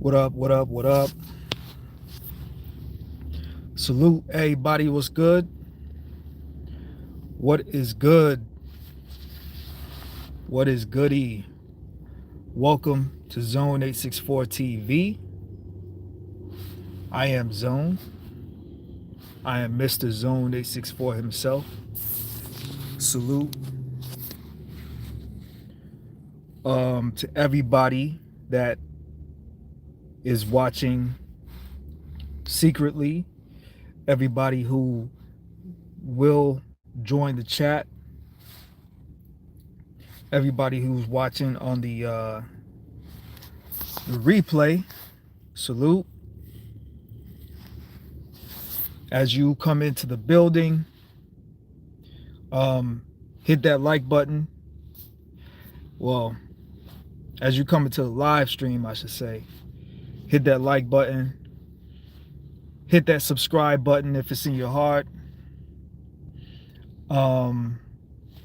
What up, what up, what up? Salute everybody, what's good? What is good? What is goody? Welcome to Zone864TV. I am Zone. I am Mr. Zone864 himself. Salute to everybody that is watching secretly, everybody who will join the chat, everybody who's watching on the replay. Salute. As you come into the building, hit that like button. Well, as you come into the live stream, I should say, hit that like button. Hit that subscribe button if it's in your heart.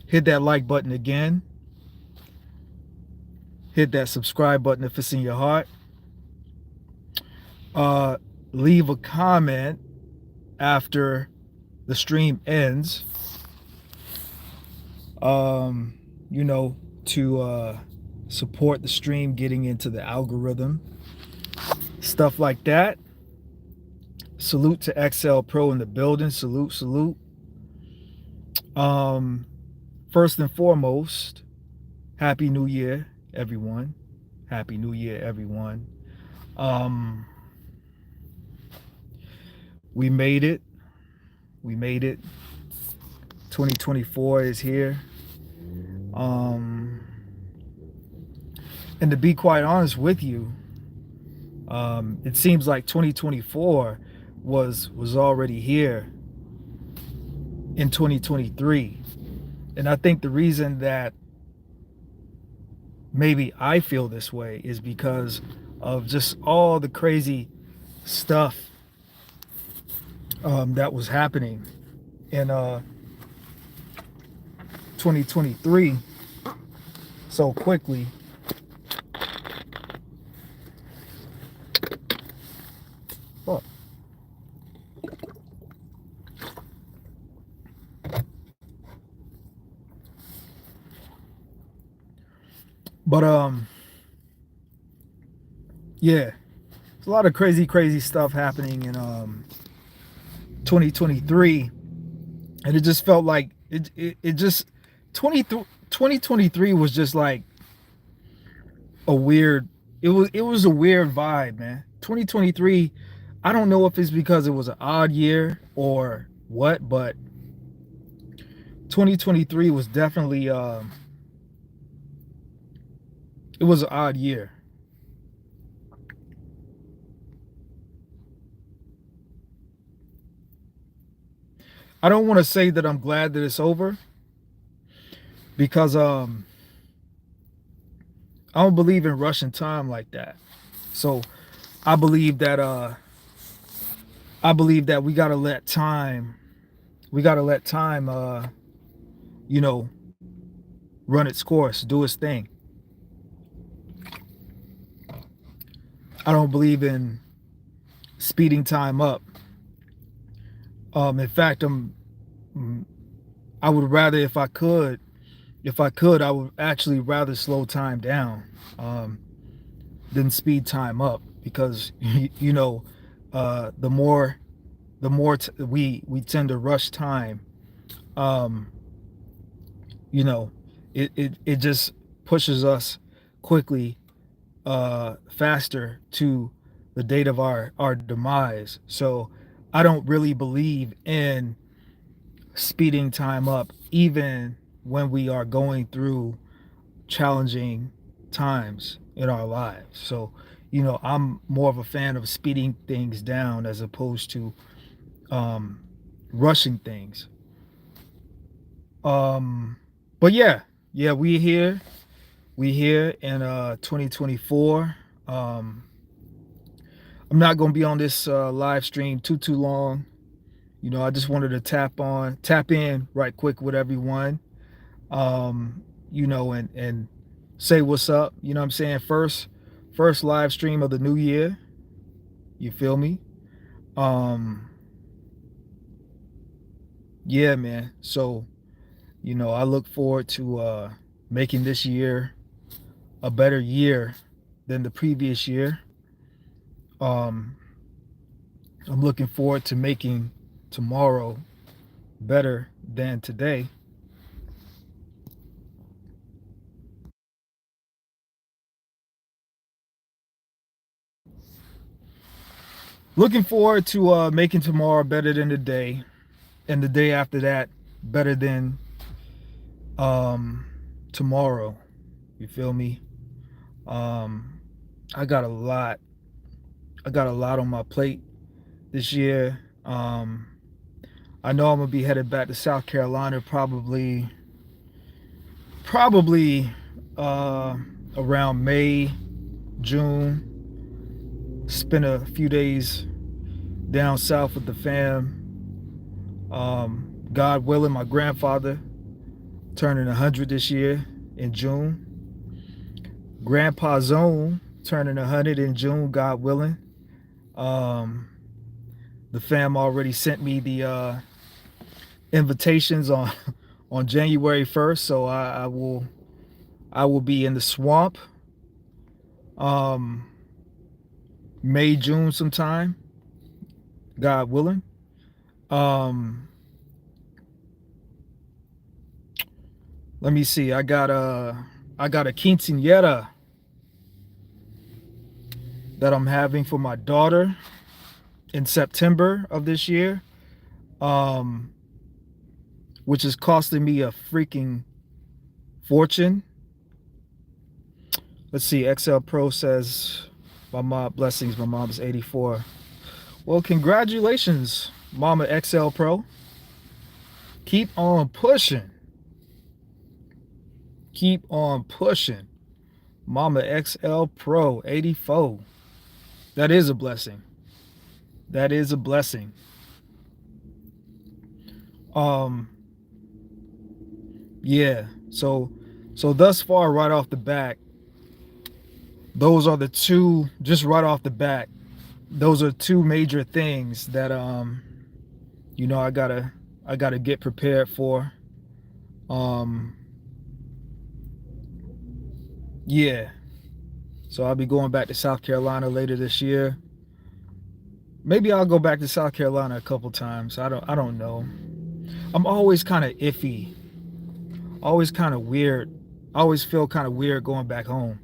Hit that like button again. Hit that subscribe button if it's in your heart. Leave a comment after the stream ends. You know, to support the stream getting into the algorithm. Stuff like that. Salute to XL Pro in the building. Salute, salute. First and foremost, Happy New Year, everyone. Happy New Year, everyone. We made it. We made it. 2024 is here. And to be quite honest with you, it seems like 2024 was already here in 2023. And I think the reason that maybe I feel this way is because of just all the crazy stuff that was happening in 2023 so quickly. Fuck. But yeah, there's a lot of crazy stuff happening in 2023, and it just felt like it just 2023 was just like a weird, it was a weird vibe, man. 2023, I don't know if it's because it was an odd year or what, but 2023 was definitely it was an odd year. I don't want to say that I'm glad that it's over, because I don't believe in rushing time like that. So I believe that we gotta let time, you know, run its course, do its thing. I don't believe in speeding time up. In fact, I would rather, if I could, I would actually rather slow time down than speed time up, because you know, the more we tend to rush time, you know, it just pushes us quickly faster to the date of our demise. So I don't really believe in speeding time up, even when we are going through challenging times in our lives. So, you know, I'm more of a fan of speeding things down as opposed to rushing things. But yeah, we here in 2024. I'm not going to be on this live stream too long. You know, I just wanted to tap in right quick with everyone, you know, and say what's up. You know what I'm saying? First first live stream of the new year. You feel me? Um, yeah, man. So, I look forward to making this year a better year than the previous year. Um, I'm looking forward to making tomorrow better than today. Looking forward to making tomorrow better than today, and the day after that better than um, tomorrow. You feel me? Um, I got a lot. I got a lot on my plate this year. I know I'm gonna be headed back to South Carolina probably around May, June. Spend a few days down south with the fam. God willing, my grandfather turning 100 this year in June. Grandpa Zone turning 100 in June, God willing. Um, the fam already sent me the invitations on January 1st, so I will be in the swamp May, June sometime, God willing. Let me see. I got a quinceañera that I'm having for my daughter in September of this year, which is costing me a freaking fortune. Let's see. XL Pro says my mom blessings. My mom's 84. Well, congratulations, Mama XL Pro. Keep on pushing. Keep on pushing. Mama XL Pro 84. That is a blessing. That is a blessing. Yeah. So thus far, right off the bat, those are the two, just right off the bat, those are two major things that I gotta get prepared for. Yeah. So I'll be going back to South Carolina later this year. Maybe I'll go back to South Carolina a couple times. I don't know. I'm always kind of iffy. Always kind of weird. I always feel kind of weird going back home.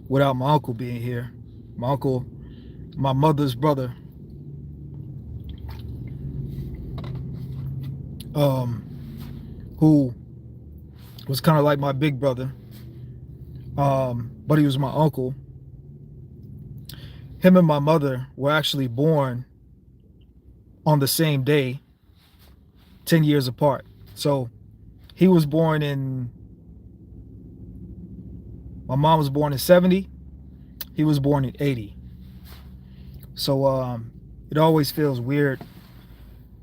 Without my uncle being here. My uncle, my mother's brother. Who was kind of like my big brother. But he was my uncle. Him and my mother were actually born on the same day, 10 years apart. So he was born my mom was born in 70. He was born in 80. So it always feels weird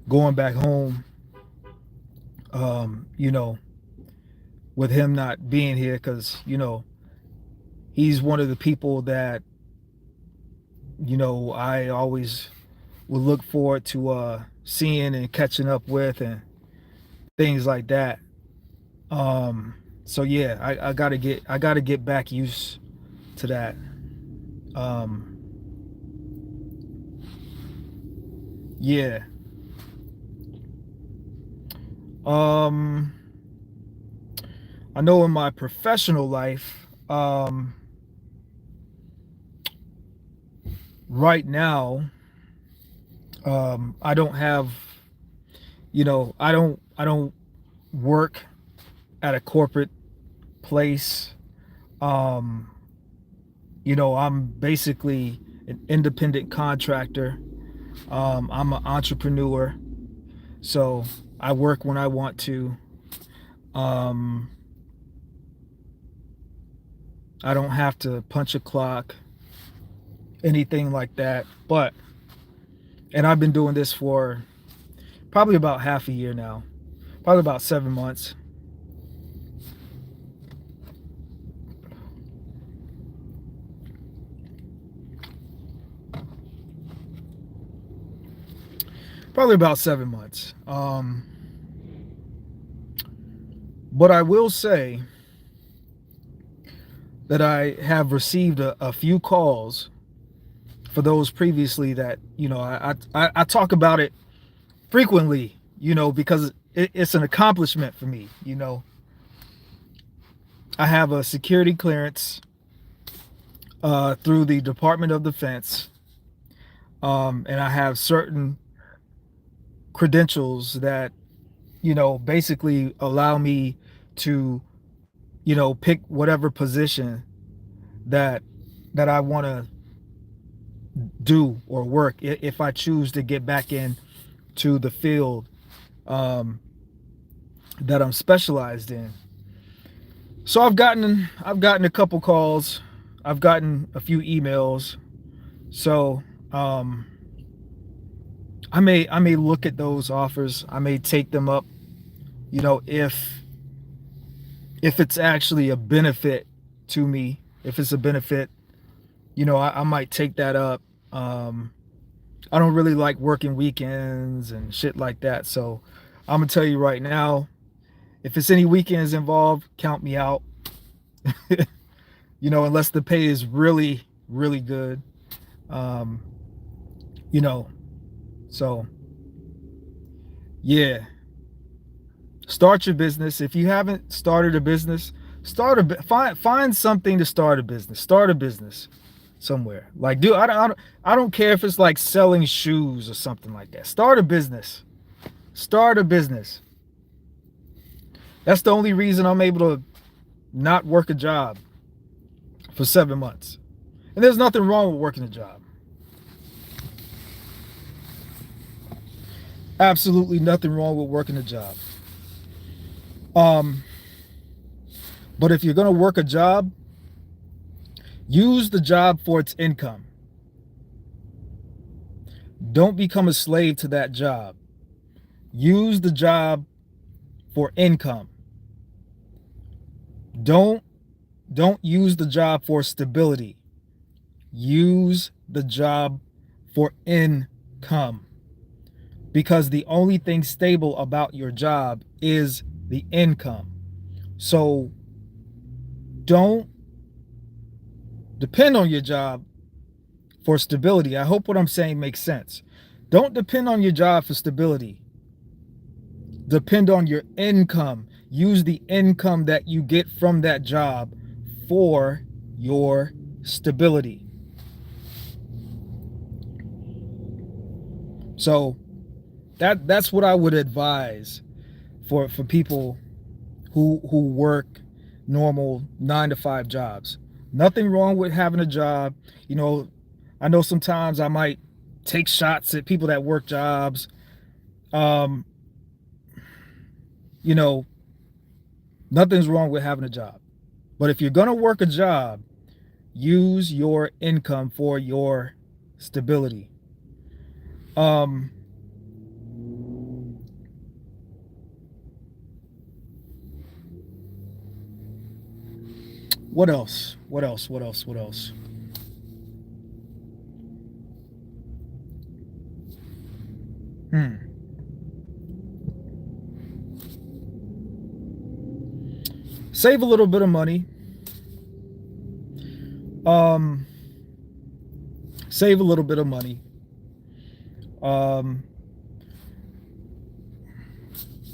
going back home, with him not being here, because, he's one of the people that, I always would look forward to seeing and catching up with and things like that. So yeah, I gotta get back used to that. Yeah. I know in my professional life, right now, I don't have, I don't work at a corporate place. I'm basically an independent contractor. I'm an entrepreneur, so I work when I want to. I don't have to punch a clock, anything like that. And I've been doing this for probably about half a year now, probably about 7 months. Probably about 7 months. But I will say that I have received a few calls for those previously that, you know, I talk about it frequently, you know, because it's an accomplishment for me. You know, I have a security clearance through the Department of Defense, and I have certain credentials that, you know, basically allow me to, you know, pick whatever position that I want to do or work if I choose to get back in to the field um, that I'm specialized in. So I've gotten a couple calls, I've gotten a few emails. So I may look at those offers. I may take them up, you know, if it's actually a benefit to me. If it's a benefit, you know, I might take that up. I don't really like working weekends and shit like that. So I'm gonna tell you right now, if it's any weekends involved, count me out. You know, unless the pay is really, really good. Um, you know, so yeah. Start your business. If you haven't started a business, find something to start a business. Start a business somewhere. Like, dude, I don't care if it's like selling shoes or something like that. Start a business. Start a business. That's the only reason I'm able to not work a job for 7 months. And there's nothing wrong with working a job. Absolutely nothing wrong with working a job. But if you're going to work a job, use the job for its income. Don't become a slave to that job. Use the job for income. Don't use the job for stability. Use the job for income. Because the only thing stable about your job is the income. So don't depend on your job for stability. I hope what I'm saying makes sense. Don't depend on your job for stability. Depend on your income. Use the income that you get from that job for your stability. So that's what I would advise for people who work normal 9-to-5 jobs. Nothing wrong with having a job. You know, I know sometimes I might take shots at people that work jobs. You know, nothing's wrong with having a job. But if you're going to work a job, use your income for your stability. What else? What else? What else? What else? Save a little bit of money. Save a little bit of money.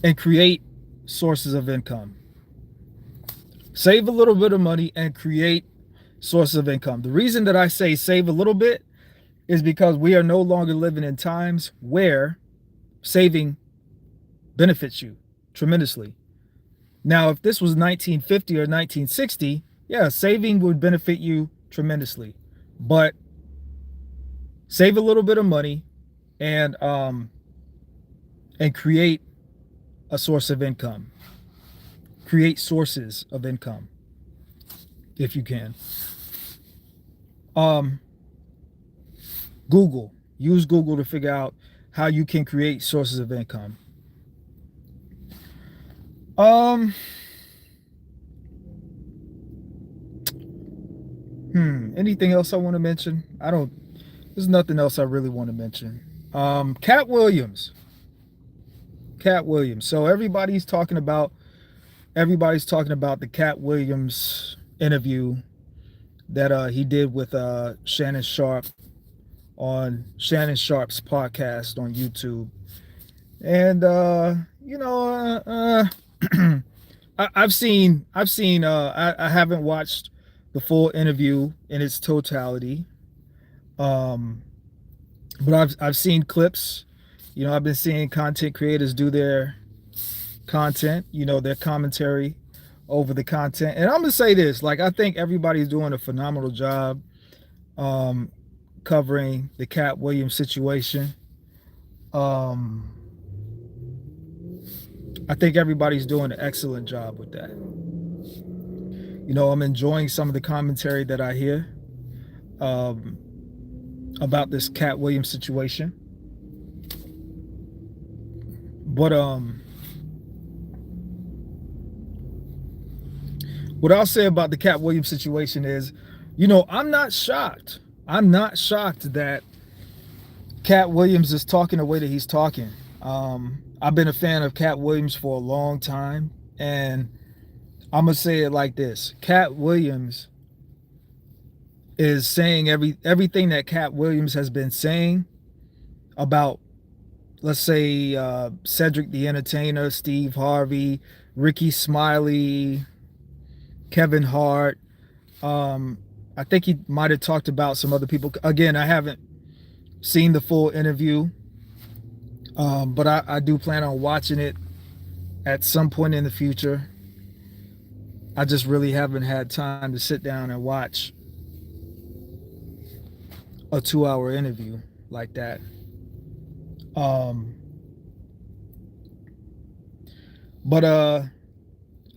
And create sources of income. Save a little bit of money and create sources of income. The reason that I say save a little bit is because we are no longer living in times where saving benefits you tremendously. Now, if this was 1950 or 1960, yeah, saving would benefit you tremendously. But save a little bit of money and create a source of income. Create sources of income if you can. Use Google to figure out how you can create sources of income. Anything else I want to mention? There's nothing else I really want to mention. Katt Williams. Katt Williams. So everybody's talking about the Katt Williams interview that he did with Shannon Sharpe on Shannon Sharpe's podcast on YouTube. And I haven't watched the full interview in its totality. But I've seen clips. I've been seeing content creators do their content, their commentary over the content. And I'm gonna say this, like, I think everybody's doing a phenomenal job covering the Katt Williams situation. I think everybody's doing an excellent job with that. I'm enjoying some of the commentary that I hear about this Katt Williams situation. But what I'll say about the Katt Williams situation is, I'm not shocked. I'm not shocked that Katt Williams is talking the way that he's talking. I've been a fan of Katt Williams for a long time, and I'm gonna say it like this: Katt Williams is saying everything that Katt Williams has been saying about, let's say, Cedric the Entertainer, Steve Harvey, Ricky Smiley, Kevin Hart. I think he might have talked about some other people. Again, I haven't seen the full interview, but I do plan on watching it at some point in the future. I just really haven't had time to sit down and watch a 2-hour interview like that. But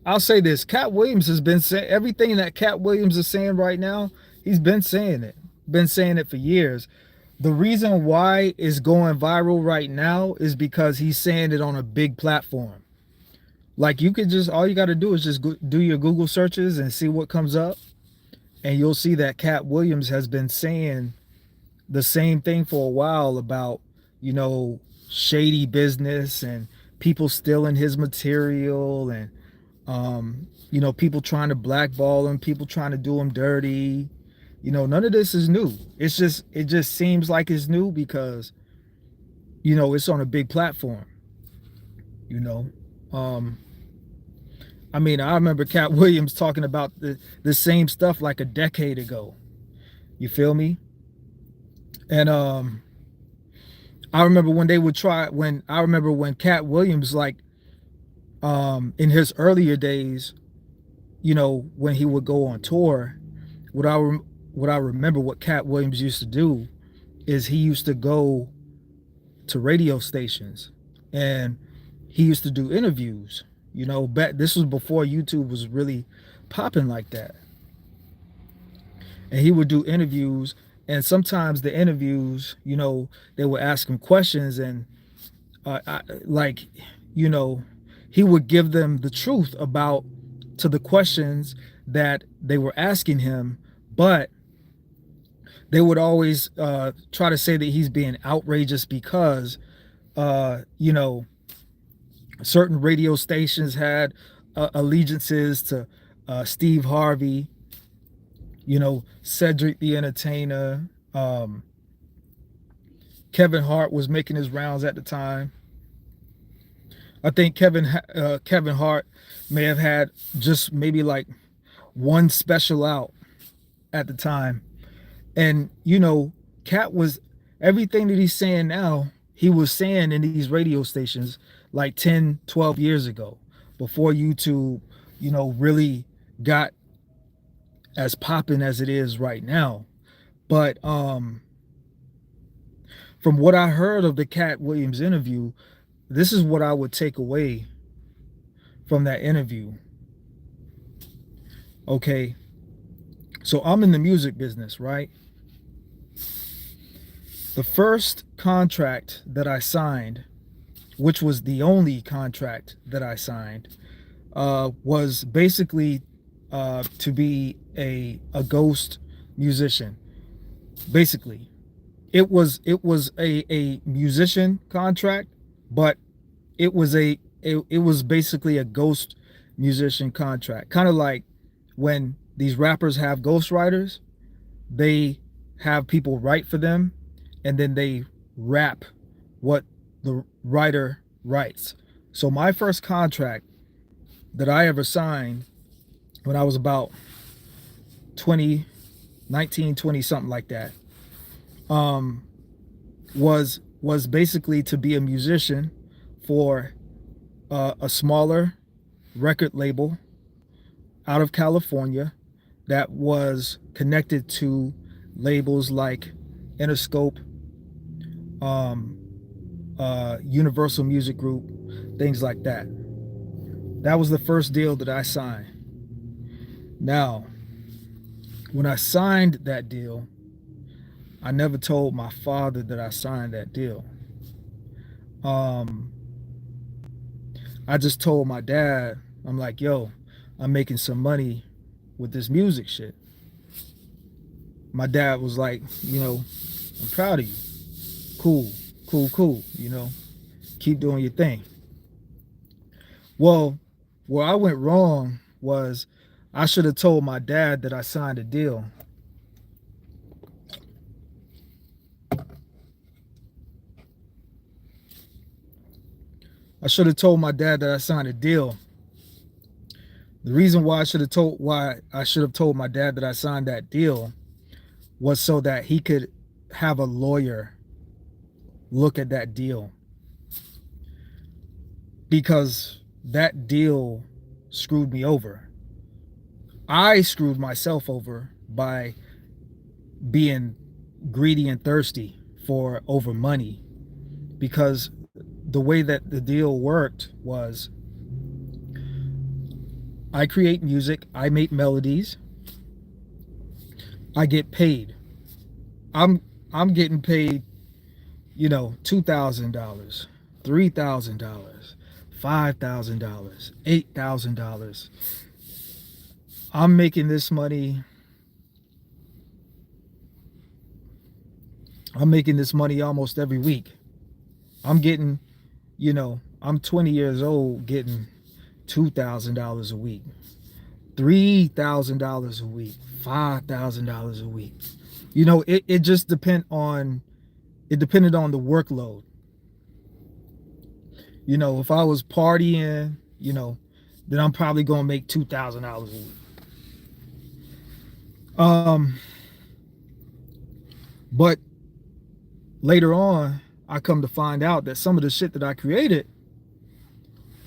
I'll say this: Katt Williams has been saying everything that Katt Williams is saying right now. He's been saying it for years. The reason why it's going viral right now is because he's saying it on a big platform. Like, all you got to do is just do your Google searches and see what comes up, and you'll see that Katt Williams has been saying the same thing for a while about, shady business and people stealing his material, and people trying to blackball him, people trying to do him dirty. None of this is new. It just seems like it's new because it's on a big platform. I remember Katt Williams talking about the same stuff like a decade ago. You feel me? And I remember when Katt Williams, like, in his earlier days, when he would go on tour, what I remember what Katt Williams used to do is he used to go to radio stations and he used to do interviews. This was before YouTube was really popping like that. And he would do interviews, and sometimes the interviews, they would ask him questions, and he would give them the truth to the questions that they were asking him, but they would always try to say that he's being outrageous because, certain radio stations had allegiances to Steve Harvey, Cedric the Entertainer. Kevin Hart was making his rounds at the time. I think Kevin Hart may have had just maybe like one special out at the time. And, Katt was, everything that he's saying now, he was saying in these radio stations like 10, 12 years ago, before YouTube, really got as popping as it is right now. But from what I heard of the Katt Williams interview, this is what I would take away from that interview. Okay, so I'm in the music business, right? The first contract that I signed, which was the only contract that I signed, was basically to be a ghost musician, basically. it was a musician contract, but it was basically a ghost musician contract. Kind of like when these rappers have ghostwriters, they have people write for them and then they rap what the writer writes. So my first contract that I ever signed when I was about 20, 19, 20, something like that, um, was basically to be a musician for a smaller record label out of California that was connected to labels like Interscope, Universal Music Group, things like that. That was the first deal that I signed. Now, when I signed that deal, I never told my father that I signed that deal. I just told my dad, I'm like, yo, I'm making some money with this music shit. My dad was like, I'm proud of you. Cool, cool, cool, keep doing your thing. Well, where I went wrong was I should have told my dad that I signed a deal. I should have told my dad that I signed a deal. The reason why I should have told my dad that I signed that deal was so that he could have a lawyer look at that deal. Because that deal screwed me over. I screwed myself over by being greedy and thirsty over money, because the way that the deal worked was I create music, I make melodies, I get paid. I'm getting paid, $2,000, $3,000, $5,000, $8,000. I'm making this money. I'm making this money almost every week. I'm getting, I'm 20 years old getting $2,000 a week, $3,000 a week, $5,000 a week. It just depended on the workload. If I was partying, then I'm probably gonna make $2,000 a week. But later on, I come to find out that some of the shit that I created,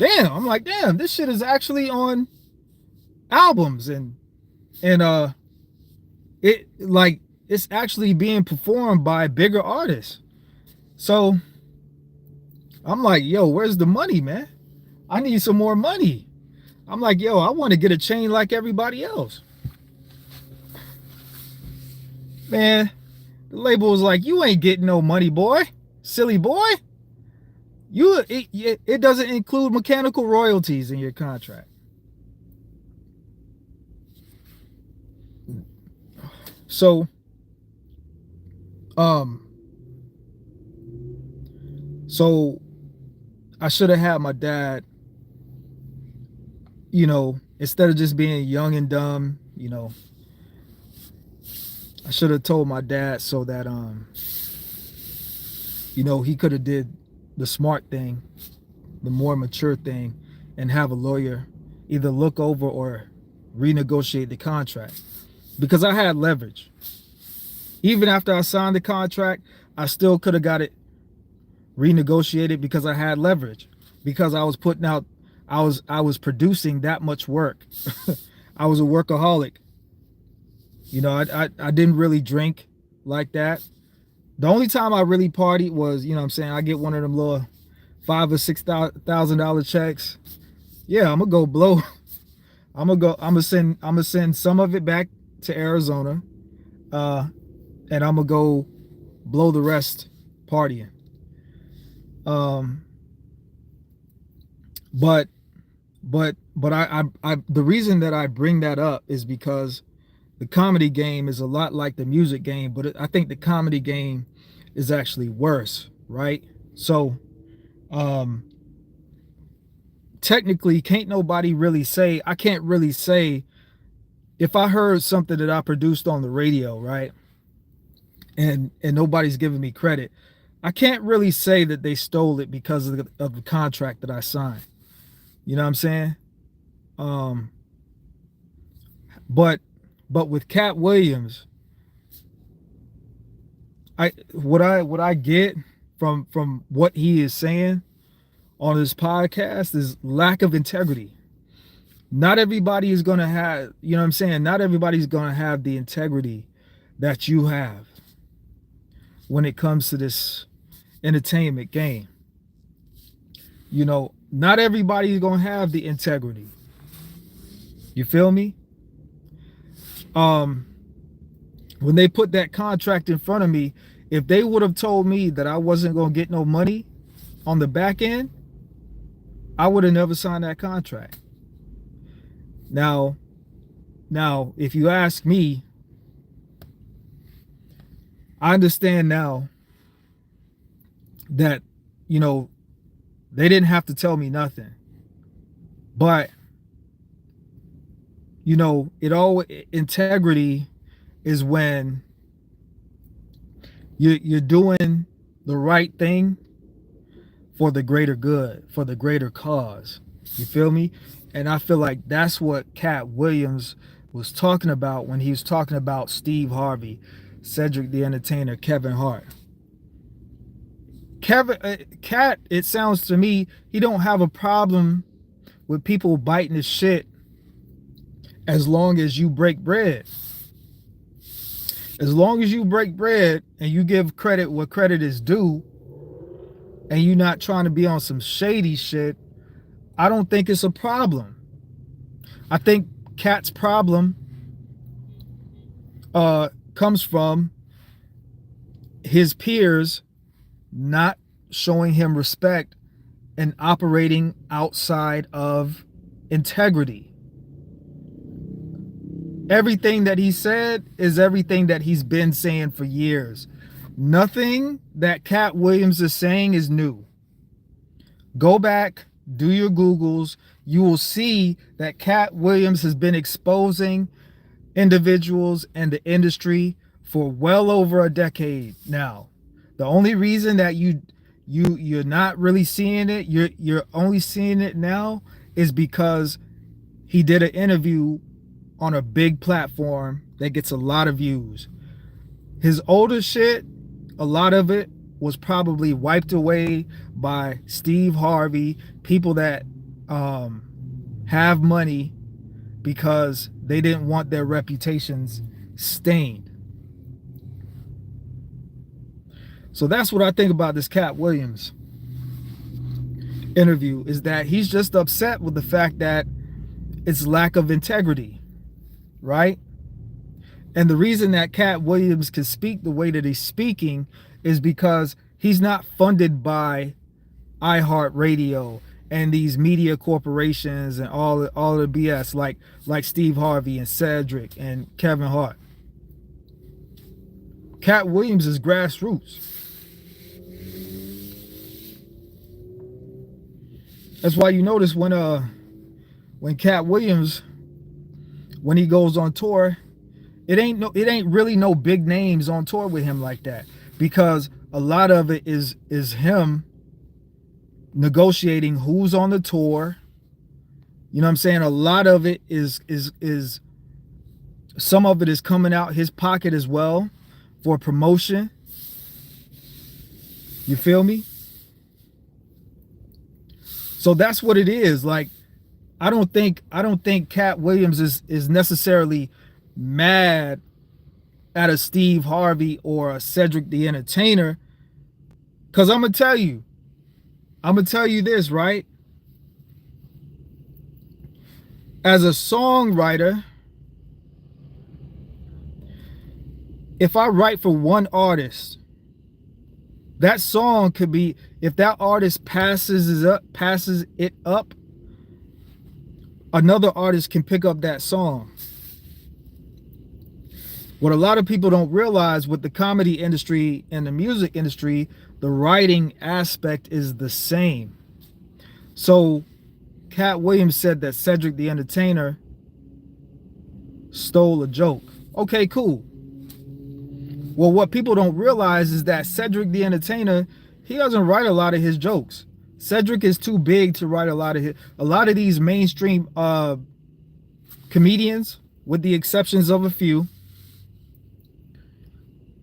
I'm like, damn, this shit is actually on albums and it's actually being performed by bigger artists. So I'm like, yo, where's the money, man? I need some more money. I'm like, yo, I want to get a chain like everybody else. Man, the label was like, you ain't getting no money, boy. Silly boy. It doesn't include mechanical royalties in your contract. So, I should have had my dad, instead of just being young and dumb, I should have told my dad so that, he could have did the smart thing, the more mature thing, and have a lawyer either look over or renegotiate the contract. Because I had leverage. Even after I signed the contract, I still could have got it renegotiated because I had leverage. Because I was putting out, I was producing that much work. I was a workaholic. I didn't really drink like that. The only time I really partied was, I get one of them little $5,000 or $6,000 checks. Yeah, I'm gonna go blow. I'm gonna send some of it back to Arizona, and I'm gonna go blow the rest partying. But I the reason that I bring that up is because the comedy game is a lot like the music game, but I think the comedy game is actually worse, right? So technically can't nobody really say, I can't really say if I heard something that I produced on the radio, right? And nobody's giving me credit, I can't really say that they stole it because of the contract that I signed. You know what I'm saying? But with Katt Williams, what I get from what he is saying on his podcast is lack of integrity. Not everybody is gonna have, you know what I'm saying? Not everybody's gonna have the integrity that you have when it comes to this entertainment game. You know, not everybody's gonna have the integrity. You feel me? When they put that contract in front of me, if they would have told me that I wasn't gonna get no money on the back end, I would have never signed that contract. Now, if you ask me, I understand now that, you know, they didn't have to tell me nothing. But, you know, integrity is when you're doing the right thing for the greater good, for the greater cause. You feel me? And I feel like that's what Katt Williams was talking about when he was talking about Steve Harvey, Cedric the Entertainer, Kevin Hart. Katt, it sounds to me, he don't have a problem with people biting his shit as long as you break bread. As long as you break bread and you give credit where credit is due, and you're not trying to be on some shady shit, I don't think it's a problem. I think Katt's problem comes from his peers not showing him respect and operating outside of integrity. Everything that he said is everything that he's been saying for years. Nothing that Katt Williams is saying is new. Go back, do your Googles. You will see that Katt Williams has been exposing individuals and the industry for well over a decade now. The only reason that you're not really seeing it, you're only seeing it now, is because he did an interview on a big platform that gets a lot of views. His older shit, a lot of it was probably wiped away by Steve Harvey, people that have money because they didn't want their reputations stained. So that's what I think about this Katt Williams interview, is that he's just upset with the fact that it's lack of integrity, right? And the reason that Katt Williams can speak the way that he's speaking is because he's not funded by iHeartRadio and these media corporations and all the BS like Steve Harvey and Cedric and Kevin Hart. Katt Williams is grassroots. That's why you notice when Katt Williams, when he goes on tour, it ain't really no big names on tour with him like that, because a lot of it is him negotiating who's on the tour. You know what I'm saying? A lot of it is some of it is coming out his pocket as well for promotion. You feel me? So that's what it is. Like, I don't think Katt Williams is necessarily mad at a Steve Harvey or a Cedric the Entertainer, because I'm gonna tell you this, right? As a songwriter, if I write for one artist, that song could be, if that artist passes it up, another artist can pick up that song. What a lot of people don't realize with the comedy industry and the music industry, the writing aspect is the same. So Katt Williams said that Cedric the Entertainer stole a joke. Okay, cool. Well, what people don't realize is that Cedric the Entertainer, he doesn't write a lot of his jokes. Cedric is too big to write a lot of these mainstream comedians, with the exceptions of a few.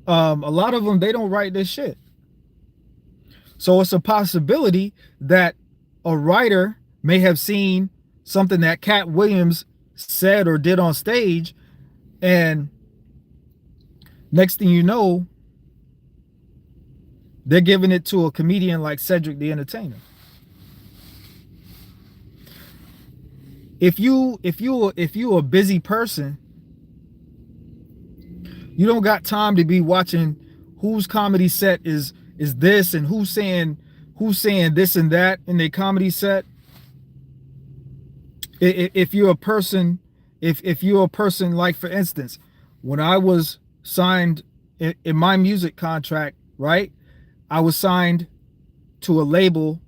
A lot of them, they don't write this shit. So it's a possibility that a writer may have seen something that Katt Williams said or did on stage, and next thing you know, they're giving it to a comedian like Cedric the Entertainer. If you a busy person, you don't got time to be watching whose comedy set is this and who's saying this and that in their comedy set. If you're a person, if you're a person, like for instance, when I was signed in my music contract, right, I was signed to a label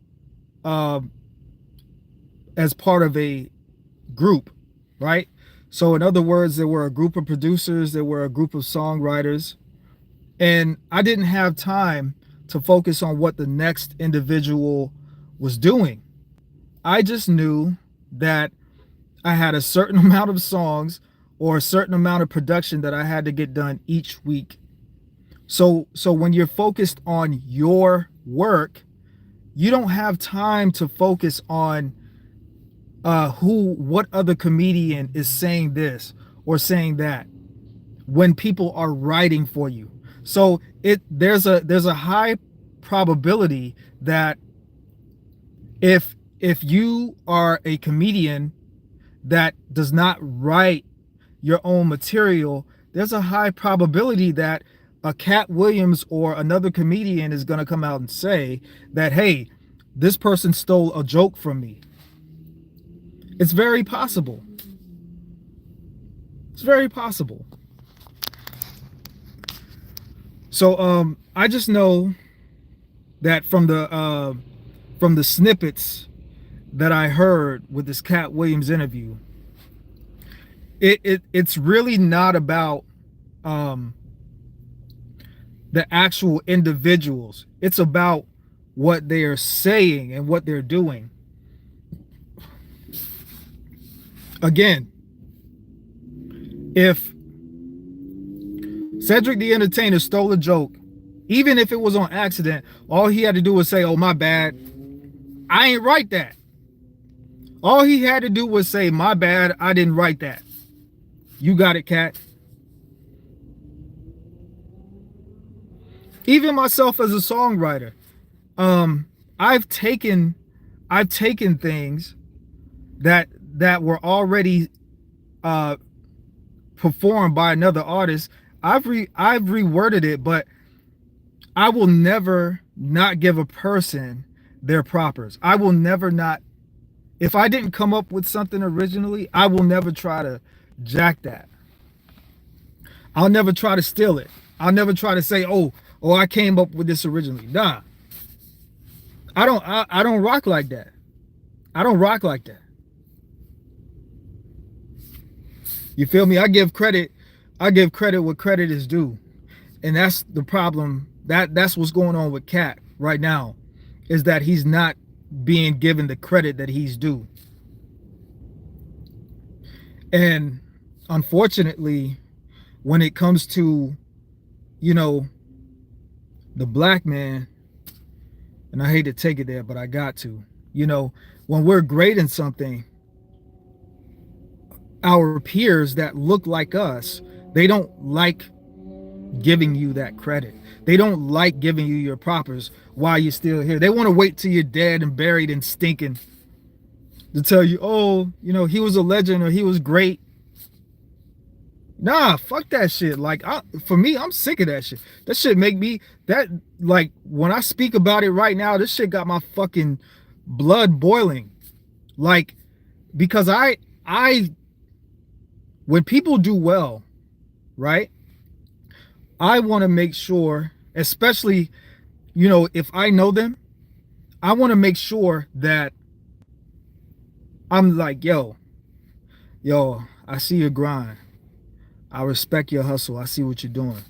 as part of a group, right? So in other words, there were a group of producers, there were a group of songwriters, and I didn't have time to focus on what the next individual was doing. I just knew that I had a certain amount of songs or a certain amount of production that I had to get done each week. So when you're focused on your work, you don't have time to focus on what other comedian is saying this or saying that when people are writing for you. So there's a high probability that if you are a comedian that does not write your own material, there's a high probability that a Katt Williams or another comedian is going to come out and say that, hey, this person stole a joke from me. It's very possible. It's very possible. So I just know that from the snippets that I heard with this Katt Williams interview, it's really not about the actual individuals. It's about what they are saying and what they're doing. Again, if Cedric the Entertainer stole a joke, even if it was on accident, all he had to do was say, oh, my bad, I ain't write that. All he had to do was say, my bad, I didn't write that. You got it, Katt. Even myself as a songwriter, I've taken things that were already performed by another artist. I've reworded it, but I will never not give a person their propers. I will never not, if I didn't come up with something originally, I will never try to jack that. I'll never try to steal it. I'll never try to say, oh, I came up with this originally. Nah. I don't rock like that. I don't rock like that. You feel me? I give credit what credit is due. And that's the problem. That's what's going on with Katt right now, is that he's not being given the credit that he's due. And unfortunately, when it comes to, you know, the black man, and I hate to take it there, but I got to, you know, when we're grading something, our peers that look like us, they don't like giving you that credit. They don't like giving you your propers while you're still here. They want to wait till you're dead and buried and stinking to tell you, oh, you know, he was a legend or he was great. Nah, fuck that shit. Like, for me, I'm sick of that shit. That shit make me, like, when I speak about it right now, this shit got my fucking blood boiling. Like, because when people do well, right? I want to make sure, especially, you know, if I know them, I want to make sure that I'm like, yo, I see your grind. I respect your hustle. I see what you're doing.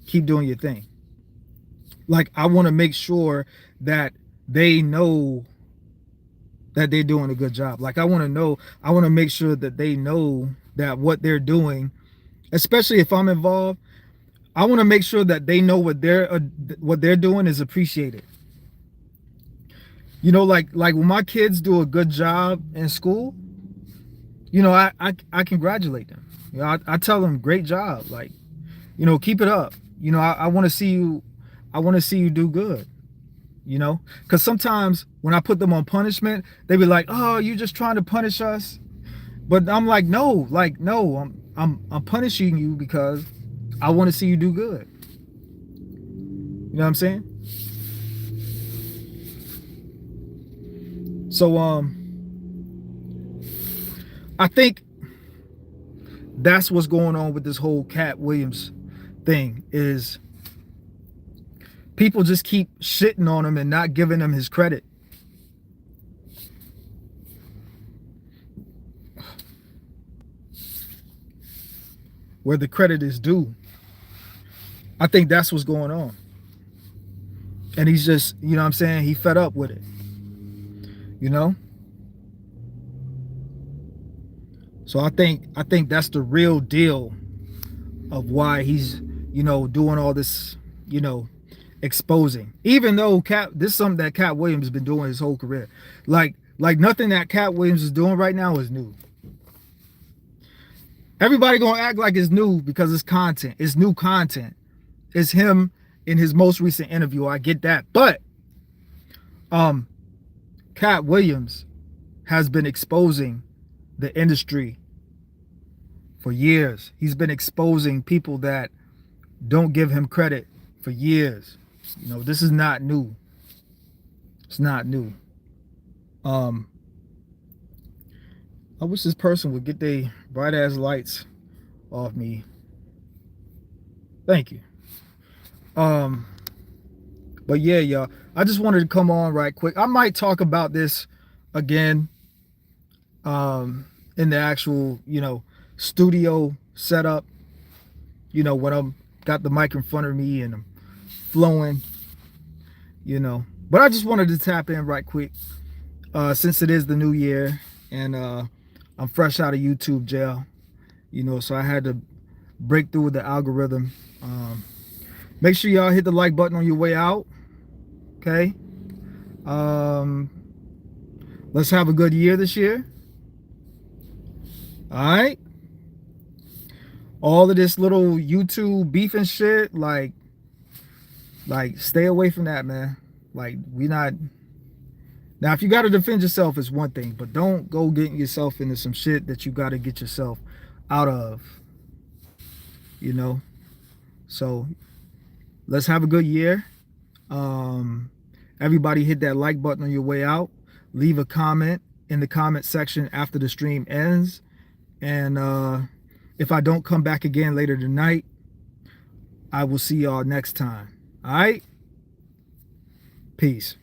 Keep doing your thing. Like, I want to make sure that they know that they're doing a good job. Like, I want to make sure that they know that what they're doing, especially if I'm involved, I want to make sure that they know what they're doing is appreciated. You know, like when my kids do a good job in school, you know, I congratulate them. You know, I tell them, great job. Like, you know, keep it up. You know, I want to see you do good. You know, because sometimes when I put them on punishment, they be like, oh, you're just trying to punish us. But I'm like, no, I'm punishing you because I want to see you do good. You know what I'm saying? So I think that's what's going on with this whole Katt Williams thing, is people just keep shitting on him and not giving him his credit. Where the credit is due. I think that's what's going on. And he's just, you know what I'm saying, he fed up with it. You know? So I think that's the real deal of why he's, you know, doing all this, you know, exposing. Even though this is something that Katt Williams has been doing his whole career. Like nothing that Katt Williams is doing right now is new. Everybody gonna act like it's new because it's content. It's new content. It's him in his most recent interview. I get that. But Katt Williams has been exposing the industry for years. He's been exposing people that don't give him credit for years. You know, this is not new. It's not new. I wish this person would get their bright ass lights off me. Thank you. But yeah, y'all, I just wanted to come on right quick. I might talk about this again in the actual, you know, studio setup, you know, when I'm got the mic in front of me and I'm flowing, you know. But I just wanted to tap in right quick since it is the new year and I'm fresh out of YouTube jail, you know, so I had to break through with the algorithm. Make sure y'all hit the like button on your way out. Okay. Let's have a good year this year. All right. All of this little YouTube beef and shit, like stay away from that, man. Like, we not. Now, if you got to defend yourself, it's one thing, but don't go getting yourself into some shit that you got to get yourself out of, you know. So let's have a good year. Everybody hit that like button on your way out. Leave a comment in the comment section after the stream ends. And if I don't come back again later tonight, I will see y'all next time. All right? Peace.